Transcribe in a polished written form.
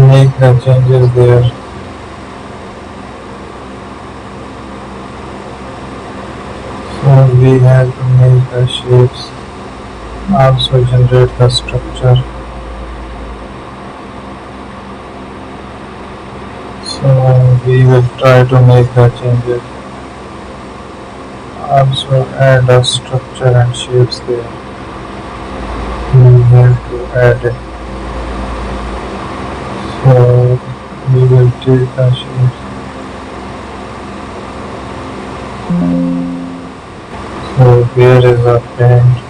make the changes there. So we have to make the shapes, also generate the structure. So we will try to make the changes, also add a structure and shapes there. We have to add it. So we will take the shapes. So here is a pen.